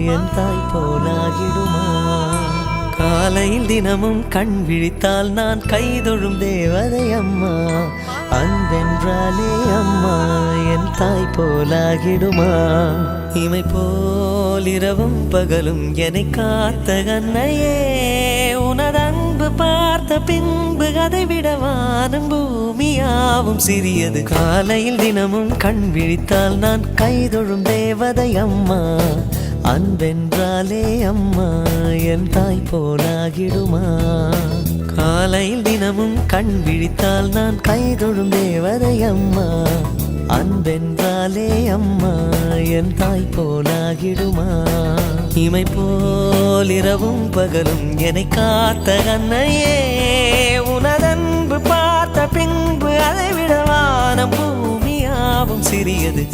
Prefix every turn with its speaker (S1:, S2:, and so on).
S1: என் தாய் போலாகிடுமா? காலையில் தினமும் கண் விழித்தால் நான் கைதொழும் தேவதை அம்மா. அன்பென்றாலே அம்மா என் தாய் போலாகிடுமா? இமை போல் இரவும் பகலும் என்னை காத்த கண்ணையே, உனதன்பு பார்த்த பின்பு அதை விட வானம் பூமியாவும் சிறியது. காலையில் தினமும் கண் விழித்தால் நான் கைதொழும் தேவதை அம்மா. அன்பென்றாலே அம்மா என் தாய் போலாகிடுமா? காலையில் தினமும் கண் விழித்தால் நான் கைதொழும் தேவதை அம்மா. அன்பென்றாலே அம்மா என் தாய் போலாகிடுமா? இமை போல் இரவும் பகலும் என்னை காத்த கண்ணையே, உனதன்பு பார்த்த பின்பு அதை விட வானம் பூமியாவும் சிறியது.